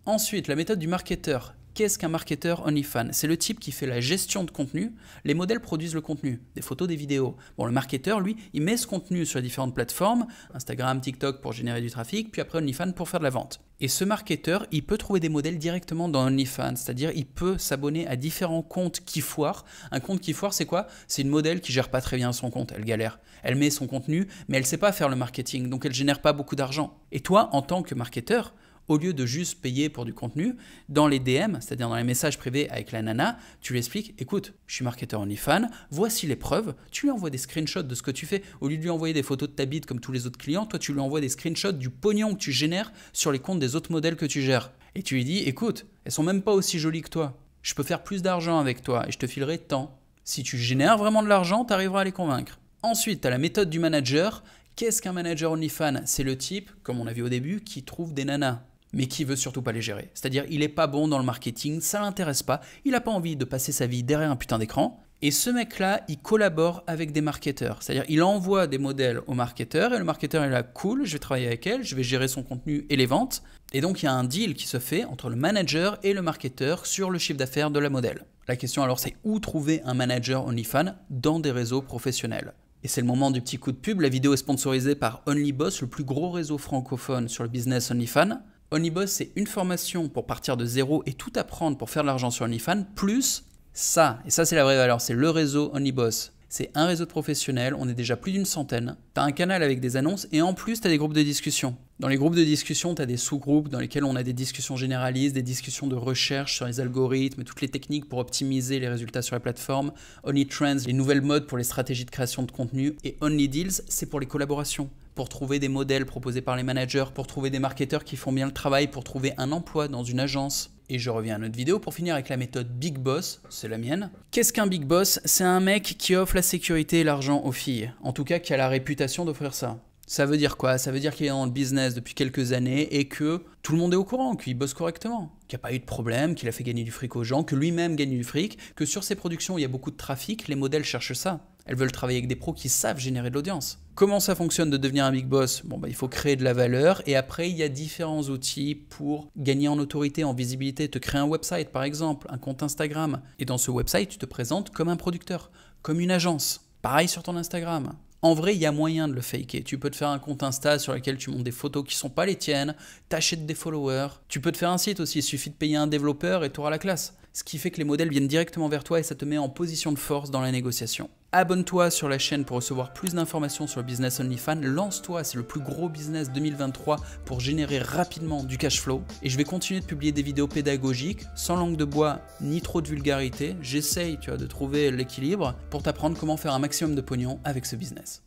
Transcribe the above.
Ensuite, la méthode du marketeur. Qu'est-ce qu'un marketeur OnlyFans? C'est le type qui fait la gestion de contenu. Les modèles produisent le contenu, des photos, des vidéos. Bon, le marketeur, lui, il met ce contenu sur les différentes plateformes, Instagram, TikTok pour générer du trafic, puis après OnlyFans pour faire de la vente. Et ce marketeur, il peut trouver des modèles directement dans OnlyFans, c'est-à-dire il peut s'abonner à différents comptes qui foirent. Un compte qui foire, c'est quoi? C'est une modèle qui gère pas très bien son compte, elle galère. Elle met son contenu, mais elle sait pas faire le marketing, donc elle génère pas beaucoup d'argent. Et toi, en tant que marketeur, au lieu de juste payer pour du contenu, dans les DM, c'est-à-dire dans les messages privés avec la nana, tu lui expliques, écoute, je suis marketeur OnlyFans, voici les preuves, tu lui envoies des screenshots de ce que tu fais, au lieu de lui envoyer des photos de ta bite comme tous les autres clients, toi tu lui envoies des screenshots du pognon que tu génères sur les comptes des autres modèles que tu gères. Et tu lui dis, écoute, elles sont même pas aussi jolies que toi, je peux faire plus d'argent avec toi et je te filerai tant. Si tu génères vraiment de l'argent, tu arriveras à les convaincre. Ensuite, tu as la méthode du manager. Qu'est-ce qu'un manager OnlyFans? C'est le type, comme on a vu au début, qui trouve des nanas, mais qui veut surtout pas les gérer. C'est-à-dire, il est pas bon dans le marketing, ça l'intéresse pas, il a pas envie de passer sa vie derrière un putain d'écran. Et ce mec-là, il collabore avec des marketeurs. C'est-à-dire, il envoie des modèles au marketeur, et le marketeur est là, cool, je vais travailler avec elle, je vais gérer son contenu et les ventes. Et donc, il y a un deal qui se fait entre le manager et le marketeur sur le chiffre d'affaires de la modèle. La question alors, c'est où trouver un manager OnlyFans dans des réseaux professionnels? Et c'est le moment du petit coup de pub. La vidéo est sponsorisée par OnlyBoss, le plus gros réseau francophone sur le business OnlyFans. OnlyBoss, c'est une formation pour partir de zéro et tout apprendre pour faire de l'argent sur OnlyFans, plus ça. Et ça, c'est la vraie valeur, c'est le réseau OnlyBoss. C'est un réseau de professionnels, on est déjà plus d'une centaine. Tu as un canal avec des annonces et en plus, tu as des groupes de discussion. Dans les groupes de discussion, tu as des sous-groupes dans lesquels on a des discussions généralistes, des discussions de recherche sur les algorithmes, toutes les techniques pour optimiser les résultats sur la plateforme. OnlyTrends, les nouvelles modes pour les stratégies de création de contenu. Et OnlyDeals, c'est pour les collaborations, pour trouver des modèles proposés par les managers, pour trouver des marketeurs qui font bien le travail, pour trouver un emploi dans une agence. Et je reviens à notre vidéo pour finir avec la méthode Big Boss, c'est la mienne. Qu'est-ce qu'un Big Boss? C'est un mec qui offre la sécurité et l'argent aux filles. En tout cas, qui a la réputation d'offrir ça. Ça veut dire quoi? Ça veut dire qu'il est dans le business depuis quelques années et que tout le monde est au courant, qu'il bosse correctement, qu'il n'y a pas eu de problème, qu'il a fait gagner du fric aux gens, que lui-même gagne du fric, que sur ses productions il y a beaucoup de trafic, les modèles cherchent ça. Elles veulent travailler avec des pros qui savent générer de l'audience. Comment ça fonctionne de devenir un big boss? Bon, il faut créer de la valeur et après il y a différents outils pour gagner en autorité, en visibilité. Te créer un website par exemple, un compte Instagram. Et dans ce website, tu te présentes comme un producteur, comme une agence. Pareil sur ton Instagram. En vrai, il y a moyen de le faker. Tu peux te faire un compte Insta sur lequel tu montes des photos qui ne sont pas les tiennes, t'achètes des followers. Tu peux te faire un site aussi, il suffit de payer un développeur et tu auras la classe. Ce qui fait que les modèles viennent directement vers toi et ça te met en position de force dans la négociation. Abonne-toi sur la chaîne pour recevoir plus d'informations sur le business OnlyFans. Lance-toi, c'est le plus gros business 2023 pour générer rapidement du cash flow. Et je vais continuer de publier des vidéos pédagogiques, sans langue de bois ni trop de vulgarité. J'essaye de trouver l'équilibre pour t'apprendre comment faire un maximum de pognon avec ce business.